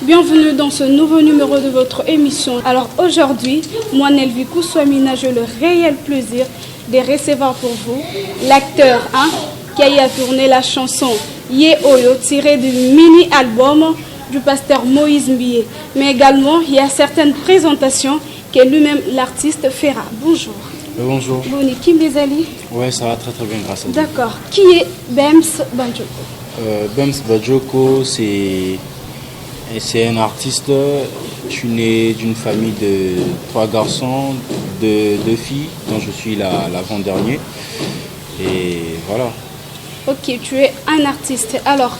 Bienvenue dans ce nouveau numéro de votre émission. Alors aujourd'hui, moi Nelvi Kousouamina, j'ai le réel plaisir de recevoir pour vous l'acteur qui a tourné la chanson Ye Oyo tirée du mini-album du pasteur Moïse Mbié. Mais également, il y a certaines présentations que lui-même l'artiste fera. Bonjour. Bonjour. Boni Kim Bezali. Ouais, ça va très très bien, grâce à Dieu. D'accord. Qui est Bems Badjoko? Bems Badjoko, c'est un artiste. Je suis né d'une famille de 3 garçons, de 2 filles, dont je suis l'avant-dernier. Et voilà. Ok, tu es un artiste. Alors,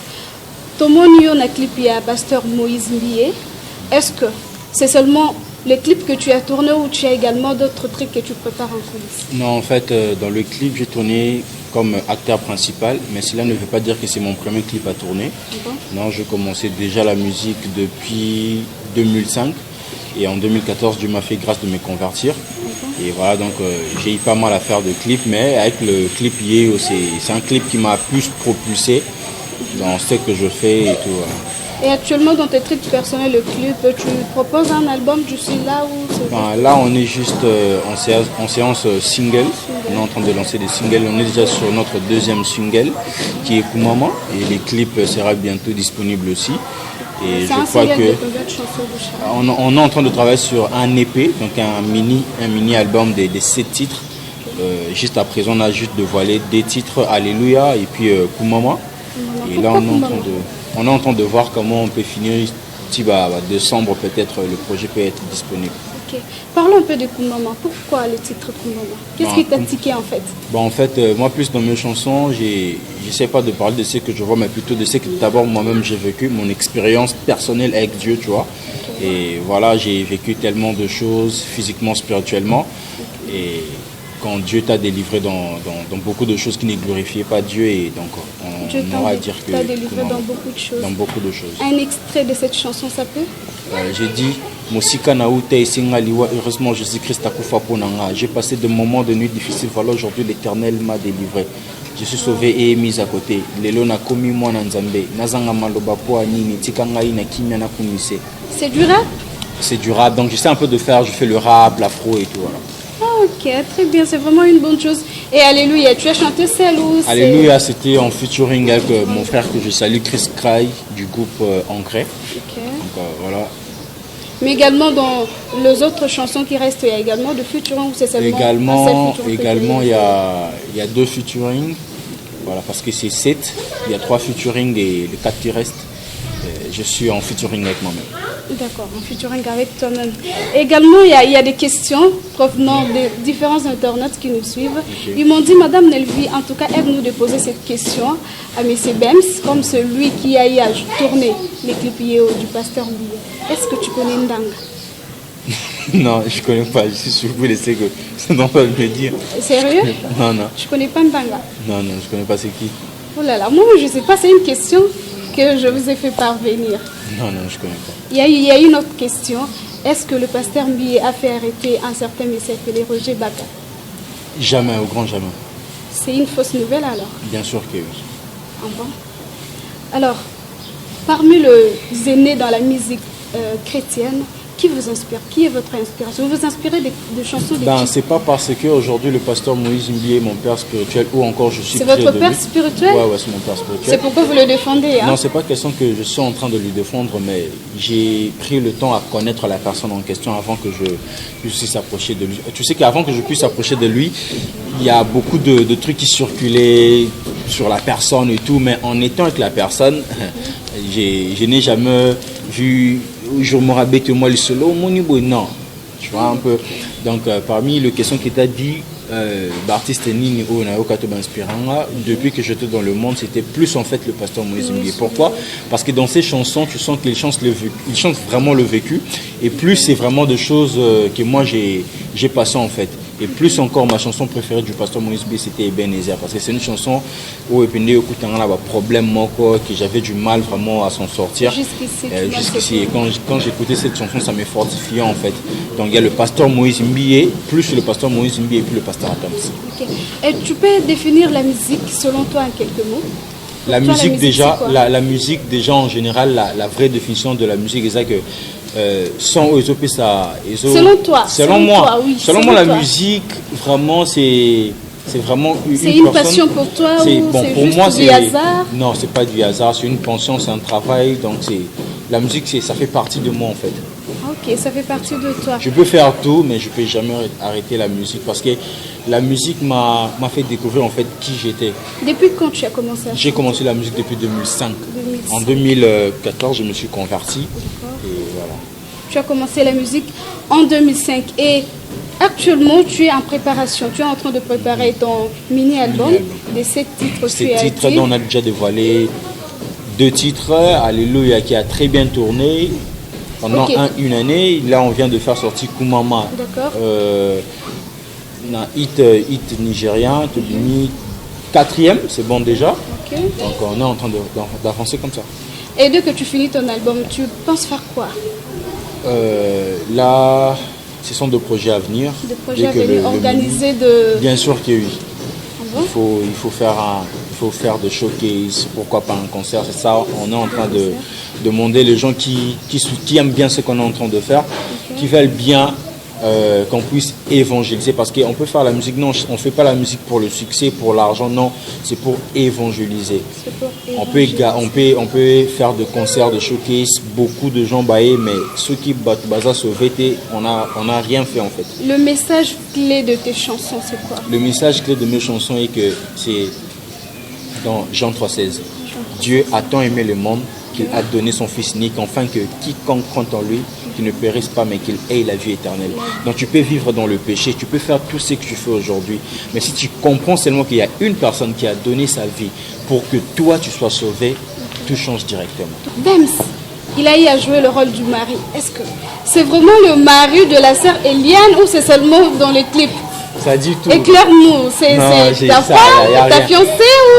Tomonio na clip à pasteur Moïse Mbié. Est-ce que c'est seulement le clip que tu as tourné ou tu as également d'autres trucs que tu prépares en coulisses? Non, en fait, dans le clip, j'ai tourné comme acteur principal, mais cela ne veut pas dire que c'est mon premier clip à tourner. Non, je commençais déjà la musique depuis 2005 et en 2014, Dieu m'a fait grâce de me convertir. Et voilà, donc j'ai eu pas mal à faire de clips, mais avec le clip Yeo, c'est un clip qui m'a plus propulsé dans ce que je fais et tout. Voilà. Et actuellement, dans tes trucs personnels, le clip, tu proposes un album, tu suis là où là, on est juste en séance single. On est en train de lancer des singles. On est déjà sur notre 2e single qui est Koumama. Et les clips sera bientôt disponible aussi. Et je crois que on est en train de travailler sur un EP, donc un mini album des 7 titres. Juste à présent, on a juste dévoilé des titres, Alléluia et puis Koumama. Et là, on est en train de voir comment on peut finir. Décembre, peut-être le projet peut être disponible. Ok. Parlons un peu de Koumama. Pourquoi le titre Koumama? Qu'est-ce qui t'a tiqué en fait? En fait, moi plus dans mes chansons, j'essaie pas de parler de ce que je vois, mais plutôt de ce que d'abord moi-même j'ai vécu, mon expérience personnelle avec Dieu, tu vois. Et voilà, j'ai vécu tellement de choses physiquement, spirituellement. Et quand Dieu t'a délivré dans beaucoup de choses qui ne glorifiaient pas Dieu, et donc on aura à dire que t'a délivré dans beaucoup de choses. Dans beaucoup de choses. Un extrait de cette chanson, ça peut? J'ai dit Mosika Naouta et Singaliwa, heureusement Jésus-Christ a koufa ponanga. J'ai passé des moments de nuit difficiles, voilà aujourd'hui l'Éternel m'a délivré. Je suis sauvé et mis à côté. Lelo na komi moi nanzambe. Nazanga maloba po anini tikangai na kimya na kumise. C'est du rap? C'est du rap, donc j'essaie un peu de faire, je fais le rap, l'afro et tout voilà. Ok, très bien, c'est vraiment une bonne chose. Et Alléluia, tu as chanté seul ou c'est... Alléluia, c'était en featuring avec mon frère que je salue, Chris Cray, du groupe Ancré. Ok. Donc voilà. Mais également dans les autres chansons qui restent, il y a également de featuring ou c'est seulement Également, il y a 2 featuring, voilà, parce que c'est 7, il y a 3 featuring et les 4 qui restent. Je suis en featuring avec moi-même. D'accord, en featuring avec toi-même. Également, il y a des questions provenant de différents internautes qui nous suivent. Okay. Ils m'ont dit, Madame Nelvi, en tout cas, aide-nous de poser cette question à M. Bems, comme celui qui a tourné les clips du pasteur Mbié. Est-ce que tu connais Ndanga? Non, je ne connais pas. Je vous laisser que ça n'en pas me dire. Sérieux? Non, non. Tu ne connais pas Ndanga? Non, non, je ne connais pas c'est qui. Oh là là, moi je ne sais pas, c'est une question que je vous ai fait parvenir. Non, non, je ne connais pas. Il y a une autre question. Est-ce que le pasteur Mbié a fait arrêter un certain monsieur appelé Roger Baka? Jamais, au grand jamais. C'est une fausse nouvelle alors? Bien sûr que oui. Ah bon? Alors, parmi les aînés dans la musique chrétienne, qui vous inspire? Qui est votre inspiration? Vous vous inspirez de chansons de qui? C'est pas parce qu'aujourd'hui le pasteur Moïse Mbié est mon père spirituel ou encore je suis... C'est votre père spirituel? Ouais, c'est mon père spirituel. C'est pourquoi vous le défendez, hein? Non, c'est pas question que je suis en train de lui défendre, mais j'ai pris le temps à connaître la personne en question avant que je puisse s'approcher de lui. Tu sais qu'avant que je puisse s'approcher de lui, il y a beaucoup de trucs qui circulaient sur la personne et tout, mais en étant avec la personne, je n'ai jamais vu... Je me rabais moi le solo, non, tu vois un peu. Donc parmi les questions qu'il t'a dit, l'artiste Nini depuis que j'étais dans le monde, c'était plus en fait le pasteur Moïse Mbié. Pourquoi? Parce que dans ces chansons, tu sens qu'il chante vraiment le vécu, et plus c'est vraiment des choses que moi j'ai passé en fait. Et plus encore, ma chanson préférée du pasteur Moïse Mbié, c'était Ebenezer, parce que c'est une chanson où il problème que j'avais du mal vraiment à s'en sortir. Jusqu'ici. Et quand j'écoutais cette chanson, ça m'est fortifié en fait. Donc il y a le pasteur Moïse Mbié, plus le pasteur Moïse Mbié et puis le pasteur Adams. Okay. Et tu peux définir la musique selon toi en quelques mots? La toi, musique déjà, c'est quoi? la musique déjà en général, la vraie définition de la musique, c'est ça que sans ça. Selon toi, selon moi, toi, oui, selon moi, la toi. musique vraiment c'est vraiment C'est une passion pour toi ou bon, c'est pour juste moi, du hasard? Non, c'est pas du hasard, c'est une passion, c'est un travail. Donc la musique, ça fait partie de moi en fait. Ok, ça fait partie de toi. Je peux faire tout, mais je peux jamais arrêter la musique parce que la musique m'a fait découvrir en fait qui j'étais. Depuis quand tu as commencé à J'ai commencé la musique depuis 2005. 2005. En 2014, je me suis converti. Et voilà. Tu as commencé la musique en 2005 et actuellement tu es en préparation. Tu es en train de préparer ton mini-album de 7 titres. Ces titres dont on a déjà dévoilé 2 titres, Alléluia qui a très bien tourné pendant une année. Là on vient de faire sortir Kumama. D'accord. Hit nigérien, Tobini, 4e, c'est bon déjà. Ok. Donc on est en train d'avancer comme ça. Et dès que tu finis ton album, tu penses faire quoi? Là, ce sont des projets à venir. Des projets à venir organisés de... Bien sûr que oui. Ah bon? Il faut faire des showcases, pourquoi pas un concert, c'est ça. On est en train de demander les gens qui aiment bien ce qu'on est en train de faire, qui veulent bien qu'on puisse évangéliser, parce qu'on peut faire la musique, non, on ne fait pas la musique pour le succès, pour l'argent, non, c'est pour évangéliser. On peut faire de concerts, de showcases, beaucoup de gens baillés, mais ceux qui battent Baza sauvé, on a rien fait en fait. Le message clé de tes chansons, c'est quoi? Le message clé de mes chansons est que c'est dans Jean 3,16. Dieu a tant aimé le monde qu'il a donné son Fils unique, afin que quiconque croit en lui, qu'il ne périsse pas, mais qu'il ait la vie éternelle. Donc tu peux vivre dans le péché, tu peux faire tout ce que tu fais aujourd'hui, mais si tu comprends seulement qu'il y a une personne qui a donné sa vie pour que toi tu sois sauvé, tout change directement. Bems, il a eu à jouer le rôle du mari. Est-ce que c'est vraiment le mari de la sœur Eliane ou c'est seulement dans les clips? Ça dit tout. Éclaire-nous, c'est ta femme, ta fiancée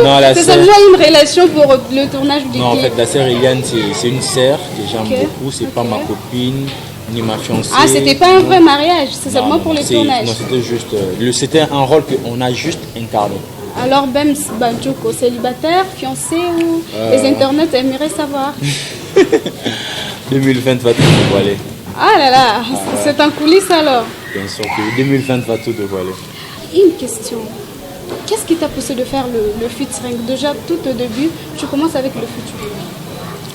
ou c'est seulement une relation pour le tournage du clip? Non, en fait, la sœur Eliane, c'est une sœur que j'aime beaucoup, c'est pas ma copine ni ma fiancée. Ah, c'était pas un vrai mariage, c'est seulement pour le tournage? Non, c'était juste, c'était un rôle qu'on a juste incarné. Alors, Bems Banjoko, célibataire, fiancé ou les internets aimeraient savoir? 2020 va tout dévoiler. Ah là là, c'est en coulisses alors? Bien sûr que 2020 va tout dévoiler. Une question. Qu'est-ce qui t'a poussé de faire le featuring? Déjà, tout au début, tu commences avec le featuring.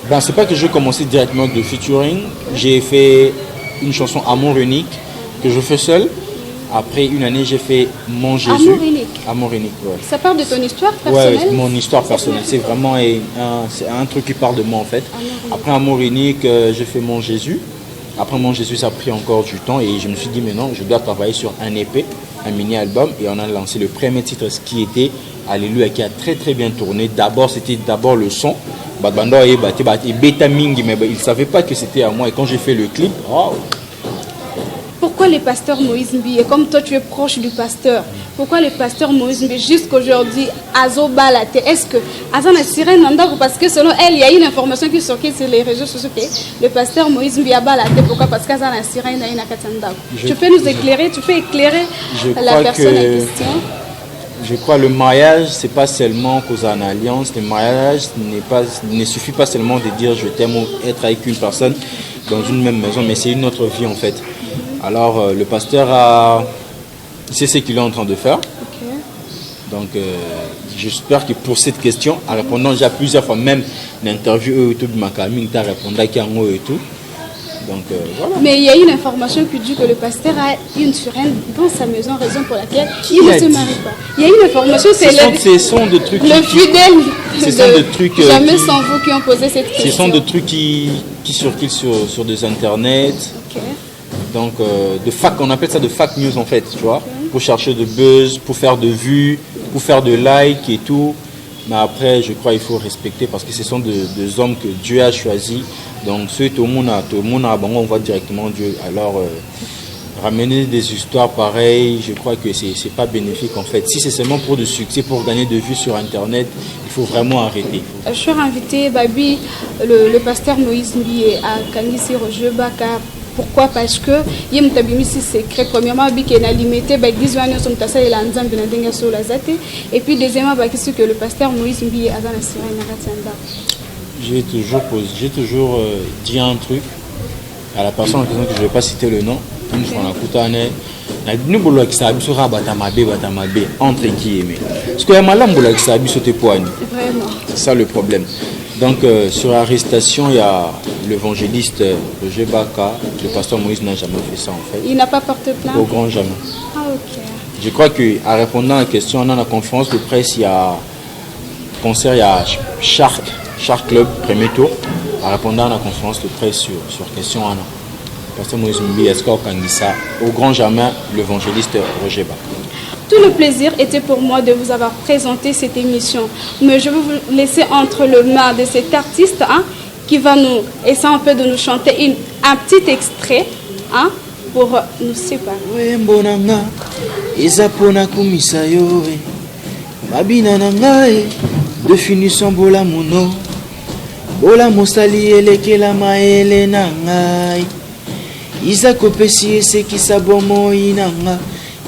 Ben, c'est pas que je commençais directement de featuring. J'ai fait une chanson Amour unique que je fais seul. Après une année, j'ai fait Mon Jésus. Amour unique. Amour unique, ouais. Ça part de ton histoire personnelle? Ouais, mon histoire personnelle. C'est vraiment un truc qui parle de moi en fait. Après Amour unique, j'ai fait Mon Jésus. Après Mon Jésus, ça a pris encore du temps et je me suis dit, mais non, je dois travailler sur un EP, un mini-album. Et on a lancé le premier titre, ce qui était Alléluia, qui a très très bien tourné. C'était d'abord le son. Badbando et Beta Ming, mais il ne savait pas que c'était à moi. Et quand j'ai fait le clip, oh. Pourquoi le pasteur Moïse Mbi, et comme toi tu es proche du pasteur, pourquoi le pasteur Moïse Mbi jusqu'aujourd'hui Azo Balate? Est-ce que Azana Sirène Nandako, parce que selon elle, il y a une information qui circule sur les réseaux sociaux que le pasteur Moïse Mbi a Balate? Pourquoi? Parce qu'Azana Sirène a une Akatandako. Tu peux nous éclairer, tu peux éclairer la personne en question? Je crois que le mariage, c'est pas seulement cause d'une alliance. Le mariage ne suffit pas seulement de dire je t'aime ou être avec une personne dans une même maison, mais c'est une autre vie en fait. Alors le pasteur c'est ce qu'il est en train de faire. Donc j'espère que pour cette question, en répondant déjà plusieurs fois, même l'interview de Makami, tu as répondu à Kiango et tout. Donc, voilà. Mais il y a une information qui dit que le pasteur a une sirène dans sa maison, raison pour laquelle il ne se marie pas. Il y a une information, c'est ce sont des trucs le fidèle ce sont des trucs jamais sans vous qui ont posé cette question. Ce sont des trucs qui circulent sur des internets. Donc on appelle ça de fake news en fait, tu vois, pour chercher de buzz, pour faire de vues, pour faire de likes et tout. Mais après, je crois qu'il faut respecter parce que ce sont des hommes que Dieu a choisis. Donc, tout le monde on voit directement Dieu. Alors, ramener des histoires pareilles, je crois que c'est pas bénéfique en fait. Si c'est seulement pour du succès, pour gagner de vues sur Internet, il faut vraiment arrêter. Je suis invité, Babi, le pasteur Moïse Mbi à Kanisi Roger Baka Pourquoi? Parce que il y a un secret. Premièrement, il y a limité, et puis deuxièmement, c'est que le pasteur Moïse Mbi a J'ai toujours dit un truc à la personne en question que je ne vais pas citer le nom. Une fois entre guillemets. Parce que c'est ça le problème. Donc sur l'arrestation, il y a l'évangéliste Roger Baka. Le pasteur Moïse n'a jamais fait ça en fait. Il n'a pas porté plainte? Au grand jamais. Ah, ok. Je crois qu'en répondant à la question, dans la conférence de presse, il y a concert, il y a Shark Club, premier tour. En répondant à la conférence de presse sur question Anna. Le pasteur Moïse Mbi, est-ce qu'on ça au grand jamais l'évangéliste Roger Baka. Tout le plaisir était pour moi de vous avoir présenté cette émission. Mais je vais vous laisser entre les mains de cet artiste qui va nous essayer un peu de nous chanter un petit extrait pour nous séparer. Définition bola muno bola mosali elekela maele na ngai iza kopesi esekisa bomoi na nga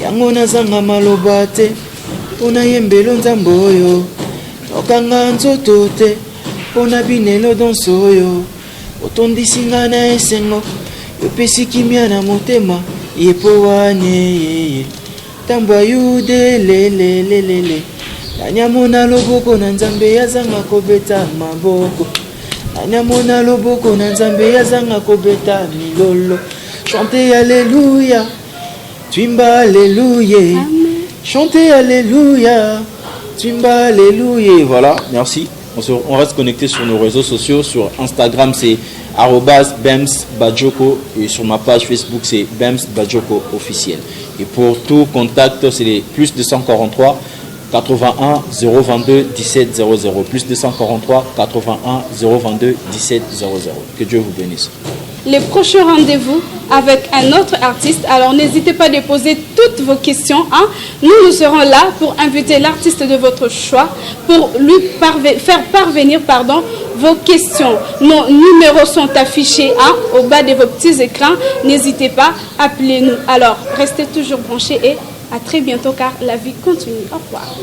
yango nazanga maloba te mpona yembelo nzambe oyo okanga nzoto te mpona binelo donso oyo otondisi nga na esengo yopesi kimia na motema ye po wane yeye ntambo ayude lelelelele nanyamona loboko na nzambe yazanga kobeta maboko nanyamona loboko na nzambe yazanga kobeta milolo chantez alléluia twimba alléluia chantez alléluia twimba alléluia. Voilà, merci. On reste connecté sur nos réseaux sociaux. Sur Instagram c'est @BemsBadjoko et sur ma page Facebook c'est Bems Badjoko officiel. Et pour tout contact c'est les plus 243 81 022 17 00 plus 243 81 022 17 00. Que Dieu vous bénisse. Les prochains rendez-vous avec un autre artiste. Alors n'hésitez pas à déposer toutes vos questions. Nous serons là pour inviter l'artiste de votre choix pour lui faire parvenir vos questions. Nos numéros sont affichés au bas de vos petits écrans. N'hésitez pas, appelez-nous. Alors restez toujours branchés et à très bientôt car la vie continue. Au revoir.